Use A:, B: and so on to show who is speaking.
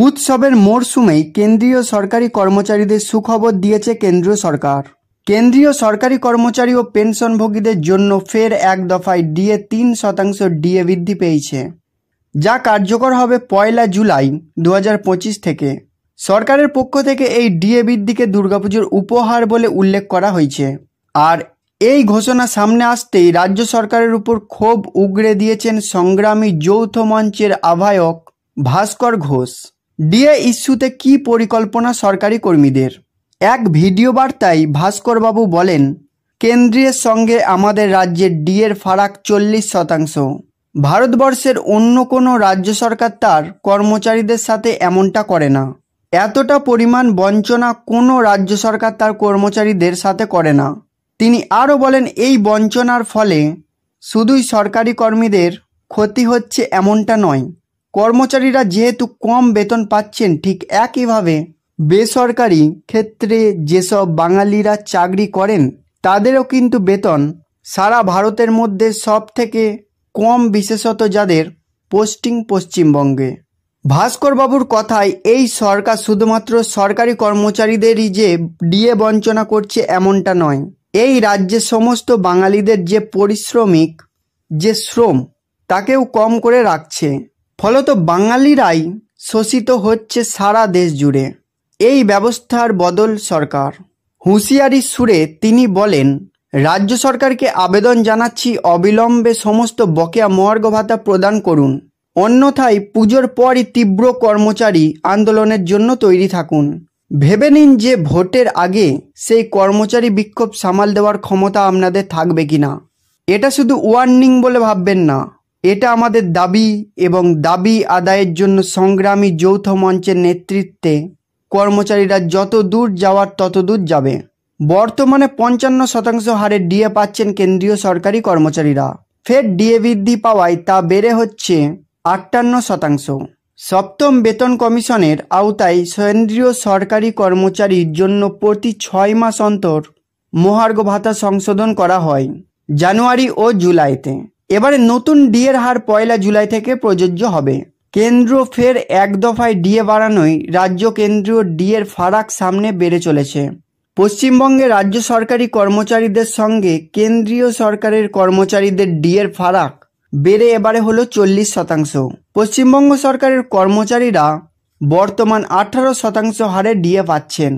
A: উৎসবের মরশুমেই কেন্দ্রীয় সরকারি কর্মচারীদের সুখবর দিয়েছে কেন্দ্রীয় সরকার। কেন্দ্রীয় সরকারি কর্মচারী ও পেনশনভোগীদের জন্য ফের এক দফায় ডিএ 3% ডিএ বৃদ্ধি পেয়েছে, যা কার্যকর হবে 1 জুলাই 2025 থেকে। সরকারের পক্ষ থেকে এই ডিএ বৃদ্ধিকে দুর্গাপুজোর উপহার বলে উল্লেখ করা হয়েছে। আর এই ঘোষণা সামনে আসতেই রাজ্য সরকারের উপর ক্ষোভ উগরে দিয়েছেন সংগ্রামী যৌথ মঞ্চের আহ্বায়ক ভাস্কর ঘোষ। ডিএ ইস্যুতে কী পরিকল্পনা সরকারি কর্মীদের? এক ভিডিও বার্তায় ভাস্করবাবু বলেন, কেন্দ্রের সঙ্গে আমাদের রাজ্যের ডিএর ফারাক 40%। ভারতবর্ষের অন্য কোনো রাজ্য সরকার তার কর্মচারীদের সাথে এমনটা করে না। এতটা পরিমাণ বঞ্চনা কোনো রাজ্য সরকার তার কর্মচারীদের সাথে করে না। তিনি আরও বলেন, এই বঞ্চনার ফলে শুধুই সরকারি কর্মীদের ক্ষতি হচ্ছে এমনটা নয়, কর্মচারীরা যেহেতু কম বেতন পাচ্ছেন, ঠিক একইভাবে বেসরকারি ক্ষেত্রে যেসব বাঙালিরা চাকরি করেন তাদেরও কিন্তু বেতন সারা ভারতের মধ্যে সব থেকে কম, বিশেষত যাদের পোস্টিং পশ্চিমবঙ্গে। ভাস্করবাবুর কথায় এই সরকার শুধুমাত্র সরকারি কর্মচারীদেরই যে ডিএ বঞ্চনা করছে এমনটা নয়, এই রাজ্যের সমস্ত বাঙালিদের যে পারিশ্রমিক, যে শ্রম, তাকেও কম করে রাখছে। ফলত বাঙালিরাই শোষিত হচ্ছে সারা দেশ জুড়ে। এই ব্যবস্থার বদল সরকার। হুঁশিয়ারির সুরে তিনি বলেন, রাজ্য সরকারকে আবেদন জানাচ্ছি, অবিলম্বে সমস্ত বকেয়া মহার্ঘ ভাতা প্রদান করুন, অন্যথায় পুজোর পরই তীব্র কর্মচারী আন্দোলনের জন্য তৈরি থাকুন। ভেবে নিন যে ভোটের আগে সেই কর্মচারী বিক্ষোভ সামাল দেওয়ার ক্ষমতা আপনাদের থাকবে কিনা। এটা শুধু ওয়ার্নিং বলে ভাববেন না, এটা আমাদের দাবি, এবং দাবি আদায়ের জন্য সংগ্রামী যৌথ মঞ্চের নেতৃত্বে কর্মচারীরা যত দূর যাওয়ার তত দূর যাবে। বর্তমানে 55% হারে ডিএ পাচ্ছেন কেন্দ্রীয় সরকারি কর্মচারীরা। ফের ডিএ বৃদ্ধি পাওয়ায় তা বেড়ে হচ্ছে 58%। সপ্তম বেতন কমিশনের আওতায় কেন্দ্রীয় সরকারি কর্মচারীর জন্য প্রতি 6 মাস অন্তর মহার্ঘ ভাতা সংশোধন করা হয় জানুয়ারি ও জুলাইতে। এবারে নতুন ডিএর হার 1 জুলাই থেকে প্রযোজ্য হবে। কেন্দ্র ফের এক দফায় ডিএ বাড়ানোয় রাজ্য কেন্দ্রীয় ডিএর ফারাক সামনে বেড়ে চলেছে। পশ্চিমবঙ্গে রাজ্য সরকারি কর্মচারীদের সঙ্গে কেন্দ্রীয় সরকারের কর্মচারীদের ডিএর ফারাক বেড়ে এবারে হলো 40%। পশ্চিমবঙ্গ সরকারের কর্মচারীরা বর্তমান 18% হারে ডিএ পাচ্ছেন।